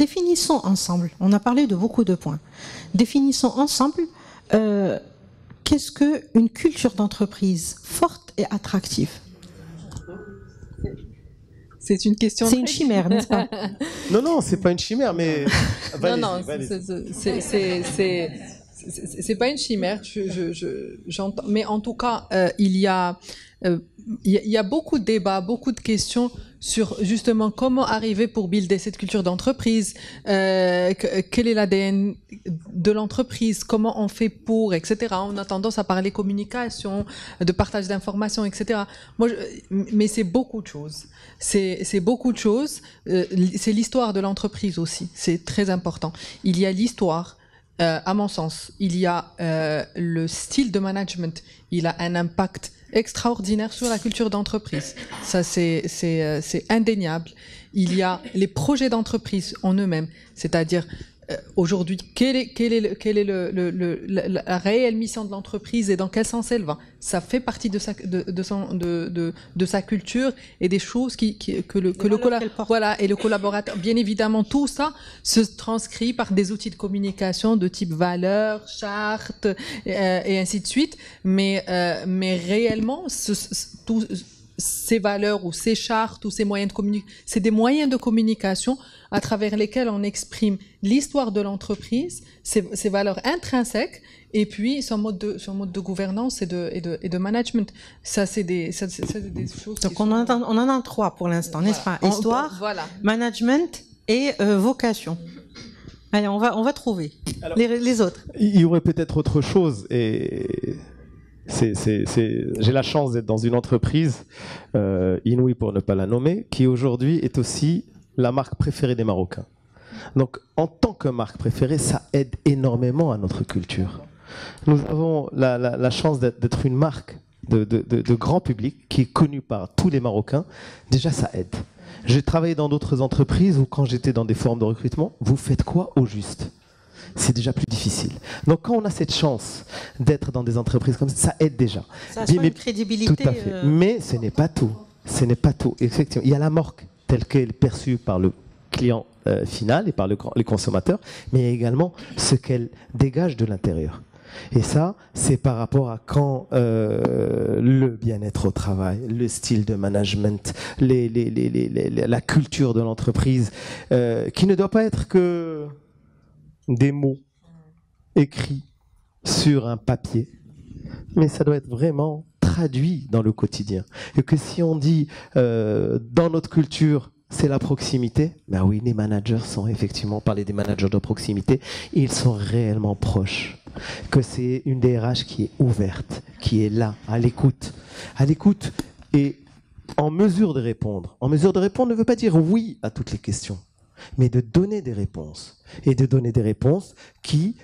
définissons ensemble, on a parlé de beaucoup de points, définissons ensemble qu'est-ce qu'une culture d'entreprise forte et attractive. C'est une question. C'est une chimère, n'est-ce pas? Non, non, c'est pas une chimère, mais... Non, c'est pas une chimère. J'entends. Mais en tout cas, il y a beaucoup de débats, beaucoup de questions sur justement comment arriver pour builder cette culture d'entreprise, quel est l'ADN de l'entreprise, comment on fait pour, etc. On a tendance à parler communication, de partage d'informations, etc. Mais c'est beaucoup de choses. C'est beaucoup de choses. C'est l'histoire de l'entreprise aussi. C'est très important. Il y a l'histoire. À mon sens, il y a le style de management. Il a un impact extraordinaire sur la culture d'entreprise. Ça, c'est indéniable. Il y a les projets d'entreprise en eux-mêmes, c'est-à-dire aujourd'hui, quelle est la réelle mission de l'entreprise et dans quel sens elle va. Ça fait partie de sa culture et des choses que le collaborateur, bien évidemment, tout ça se transcrit par des outils de communication de type valeurs, chartes et ainsi de suite. Mais réellement, tous ces valeurs ou ces chartes ou ces moyens de communication, c'est des moyens de communication à travers lesquels on exprime l'histoire de l'entreprise, ses valeurs intrinsèques, et puis son mode de gouvernance et de management. Ça, c'est des choses. Donc on en a trois pour l'instant, n'est-ce pas? Histoire, management et vocation. Allez, on va trouver. Alors, les autres. Il y aurait peut-être autre chose, et j'ai la chance d'être dans une entreprise, Inouï pour ne pas la nommer, qui aujourd'hui est aussi la marque préférée des Marocains. Donc, en tant que marque préférée, ça aide énormément à notre culture. Nous avons la chance d'être une marque de grand public qui est connue par tous les Marocains. Déjà, ça aide. J'ai travaillé dans d'autres entreprises où, quand j'étais dans des forums de recrutement, vous faites quoi au juste? C'est déjà plus difficile. Donc, quand on a cette chance d'être dans des entreprises comme ça aide déjà. Ça a une crédibilité. Tout à fait. Mais ce n'est pas tout. Ce n'est pas tout. Effectivement, il y a la marque telle qu'elle est perçue par le client final et par les consommateurs, mais également ce qu'elle dégage de l'intérieur. Et ça, c'est par rapport à quand le bien-être au travail, le style de management, la culture de l'entreprise, qui ne doit pas être que des mots écrits sur un papier, mais ça doit être vraiment traduit dans le quotidien. Et que si on dit dans notre culture, c'est la proximité, ben oui, les managers sont effectivement, on parlait des managers de proximité, ils sont réellement proches. Que c'est une DRH qui est ouverte, qui est là, à l'écoute et en mesure de répondre. En mesure de répondre ne veut pas dire oui à toutes les questions, mais de donner des réponses. Et de donner des réponses qui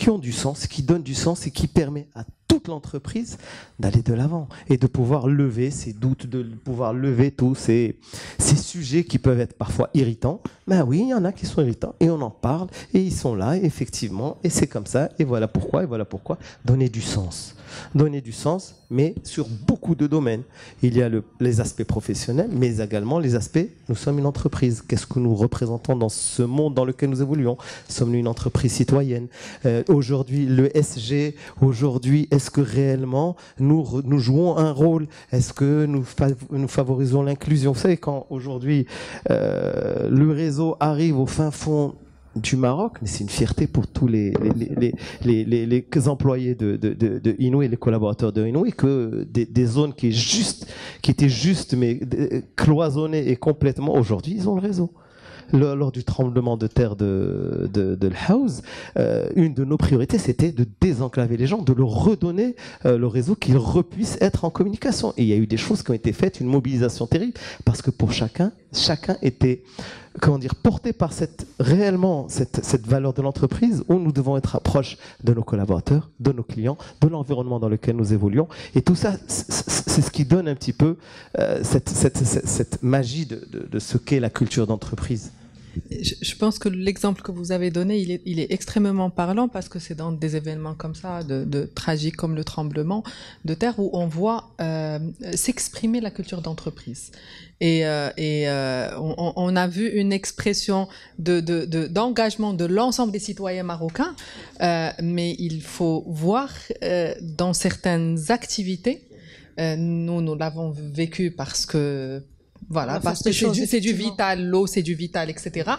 ont du sens, qui donnent du sens et qui permettent à toute l'entreprise d'aller de l'avant et de pouvoir lever ses doutes, de pouvoir lever tous ces sujets qui peuvent être parfois irritants. Ben oui, il y en a qui sont irritants et on en parle et ils sont là, effectivement, et c'est comme ça, et voilà pourquoi, et voilà pourquoi. Donner du sens. Donner du sens, mais sur beaucoup de domaines. Il y a les aspects professionnels, mais également les aspects, nous sommes une entreprise. Qu'est-ce que nous représentons dans ce monde dans lequel nous évoluons? Sommes-nous une entreprise citoyenne? Aujourd'hui, le SG, aujourd'hui, est-ce que réellement nous jouons un rôle? Est-ce que nous favorisons l'inclusion? Vous savez, quand aujourd'hui le réseau arrive au fin fond du Maroc, mais c'est une fierté pour tous les employés de Inouï, les collaborateurs de Inouï, que des zones qui étaient juste mais cloisonnées et complètement, aujourd'hui, ils ont le réseau. Lors du tremblement de terre de l'Haouz, une de nos priorités, c'était de désenclaver les gens, de leur redonner le réseau, qu'ils puissent être en communication. Et il y a eu des choses qui ont été faites, une mobilisation terrible, parce que pour chacun était porté par cette valeur de l'entreprise, où nous devons être proches de nos collaborateurs, de nos clients, de l'environnement dans lequel nous évoluons. Et tout ça, c'est ce qui donne un petit peu cette magie de ce qu'est la culture d'entreprise. Je pense que l'exemple que vous avez donné, il est extrêmement parlant parce que c'est dans des événements comme ça, de tragiques comme le tremblement de terre, où on voit s'exprimer la culture d'entreprise. Et on a vu une expression d'engagement de l'ensemble des citoyens marocains, mais il faut voir dans certaines activités, nous l'avons vécu parce que voilà, parce que c'est du vital, l'eau c'est du vital, etc.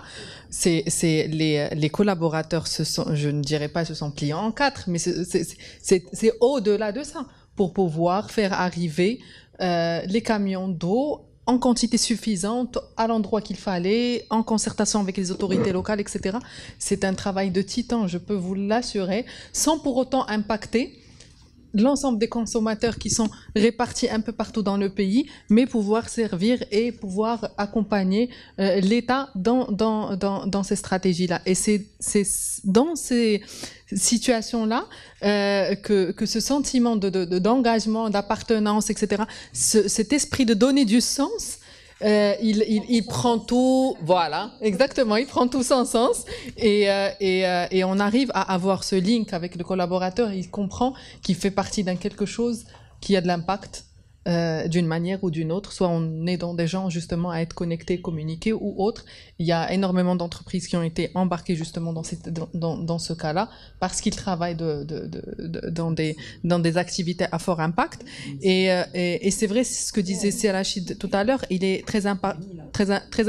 C'est les collaborateurs je ne dirais pas se sont pliés en quatre, mais c'est au-delà de ça pour pouvoir faire arriver les camions d'eau en quantité suffisante, à l'endroit qu'il fallait, en concertation avec les autorités locales, etc. C'est un travail de titan, je peux vous l'assurer, sans pour autant impacter l'ensemble des consommateurs qui sont répartis un peu partout dans le pays, mais pouvoir servir et pouvoir accompagner l'État dans ces stratégies-là. Et c'est dans ces situations-là que ce sentiment d'engagement, d'appartenance, etc., cet esprit de donner du sens, il prend tout, voilà, exactement, il prend tout son sens et on arrive à avoir ce link avec le collaborateur. Il comprend qu'il fait partie d'un quelque chose qui a de l'impact d'une manière ou d'une autre. Soit on est dans des gens justement à être connectés, communiqués ou autres. Il y a énormément d'entreprises qui ont été embarquées justement dans ce cas-là parce qu'ils travaillent dans des activités à fort impact. Et c'est vrai, ce que disait Serachid tout à l'heure, il est très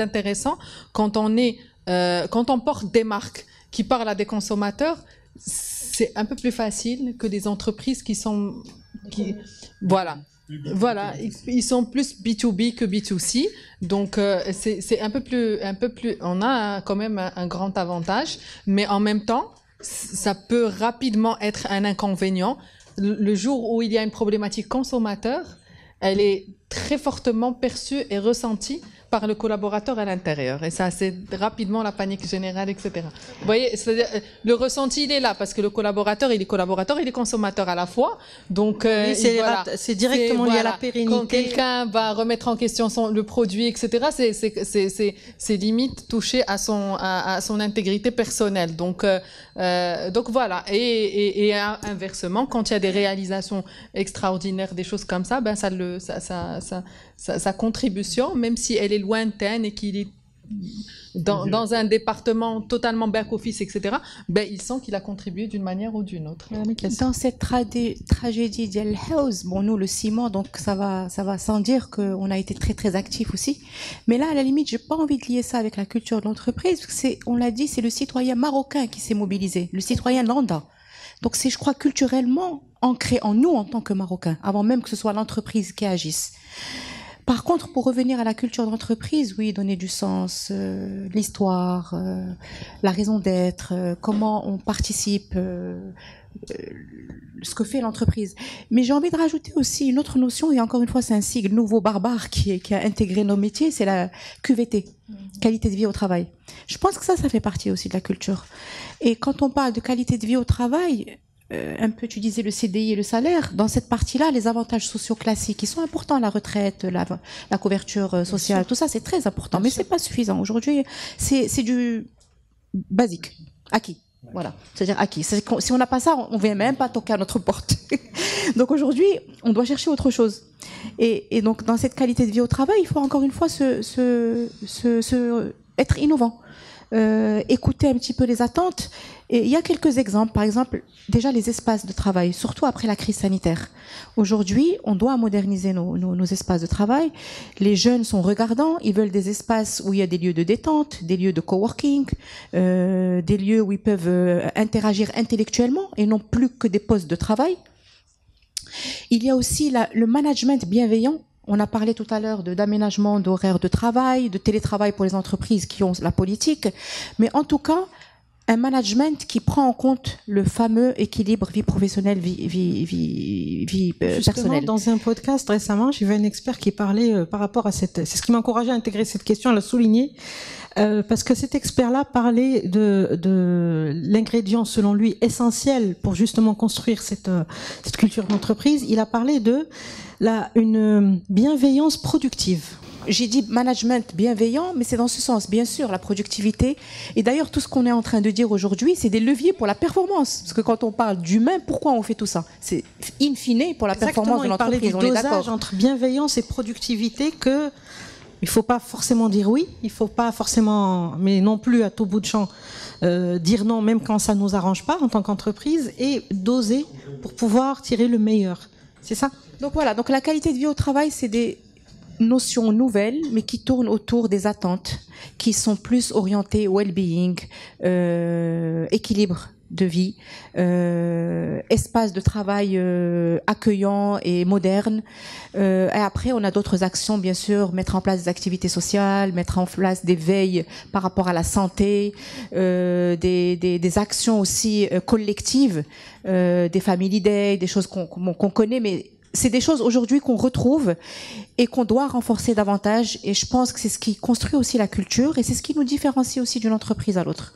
intéressant quand on porte des marques qui parlent à des consommateurs. C'est un peu plus facile que des entreprises voilà, ils sont plus B2B que B2C, donc c'est un peu plus. On a quand même un grand avantage, mais en même temps, ça peut rapidement être un inconvénient. Le jour où il y a une problématique consommateur, elle est très fortement perçue et ressentie par le collaborateur à l'intérieur. Et ça, c'est rapidement la panique générale, etc. Vous voyez, c'est-à-dire, le ressenti, il est là, parce que le collaborateur, il est consommateur à la fois. Donc, oui, c'est directement lié à la pérennité. Quand quelqu'un va remettre en question le produit, etc., c'est limite touché à son intégrité personnelle. Donc voilà. Et inversement, quand il y a des réalisations extraordinaires, des choses comme ça, ben sa contribution, même si elle est lointaine et qu'il est dans un département totalement back-office, etc., ben, il sent qu'il a contribué d'une manière ou d'une autre. Dans cette tragédie d'El Haouz, bon, nous, le ciment, donc ça va sans dire qu'on a été très, très actifs aussi. Mais là, à la limite, j'ai pas envie de lier ça avec la culture de l'entreprise, parce que on l'a dit, c'est le citoyen marocain qui s'est mobilisé, le citoyen lambda. Donc c'est, je crois, culturellement ancré en nous en tant que Marocains, avant même que ce soit l'entreprise qui agisse. Par contre, pour revenir à la culture d'entreprise, oui, donner du sens, l'histoire, la raison d'être, comment on participe, ce que fait l'entreprise. Mais j'ai envie de rajouter aussi une autre notion, et encore une fois, c'est un sigle nouveau barbare qui a intégré nos métiers, c'est la QVT, qualité de vie au travail. Je pense que ça fait partie aussi de la culture. Et quand on parle de qualité de vie au travail, un peu, tu disais le CDI et le salaire, dans cette partie-là, les avantages sociaux classiques, ils sont importants, la retraite, la couverture sociale, tout ça, c'est très important, mais c'est pas suffisant. Aujourd'hui, c'est du basique, acquis. Voilà, c'est-à-dire acquis. Si on n'a pas ça, on ne vient même pas toquer à notre porte. Donc aujourd'hui, on doit chercher autre chose. Et donc, dans cette qualité de vie au travail, il faut encore une fois être innovant. Écouter un petit peu les attentes. Et il y a quelques exemples. Par exemple, déjà les espaces de travail, surtout après la crise sanitaire. Aujourd'hui, on doit moderniser nos espaces de travail. Les jeunes sont regardants, ils veulent des espaces où il y a des lieux de détente, des lieux de coworking, des lieux où ils peuvent interagir intellectuellement et non plus que des postes de travail. Il y a aussi le management bienveillant. On a parlé tout à l'heure d'aménagement d'horaires de travail, de télétravail pour les entreprises qui ont la politique. Mais en tout cas, un management qui prend en compte le fameux équilibre vie professionnelle, vie personnelle. Dans un podcast récemment, j'ai vu un expert qui parlait par rapport à c'est ce qui m'a encouragé à intégrer cette question, à la souligner, parce que cet expert-là parlait de l'ingrédient, selon lui, essentiel pour justement construire cette culture d'entreprise. Il a parlé de une bienveillance productive. j'ai dit management bienveillant, mais c'est dans ce sens, bien sûr, la productivité. Et d'ailleurs, tout ce qu'on est en train de dire aujourd'hui, c'est des leviers pour la performance. Parce que quand on parle d'humain, pourquoi on fait tout ça? C'est in fine pour la performance de l'entreprise. On est d'accord. Entre bienveillance et productivité que il faut pas forcément dire oui, il faut pas forcément, mais non plus à tout bout de champ, dire non même quand ça nous arrange pas en tant qu'entreprise, et doser pour pouvoir tirer le meilleur. C'est ça? Donc voilà, donc la qualité de vie au travail, c'est des notions nouvelles, mais qui tournent autour des attentes, qui sont plus orientées well-being, équilibre de vie, espace de travail accueillant et moderne. Et après, on a d'autres actions, bien sûr, mettre en place des activités sociales, mettre en place des veilles par rapport à la santé, des actions aussi collectives, des family days, des choses qu'on connaît, mais c'est des choses aujourd'hui qu'on retrouve et qu'on doit renforcer davantage. Et je pense que c'est ce qui construit aussi la culture et c'est ce qui nous différencie aussi d'une entreprise à l'autre.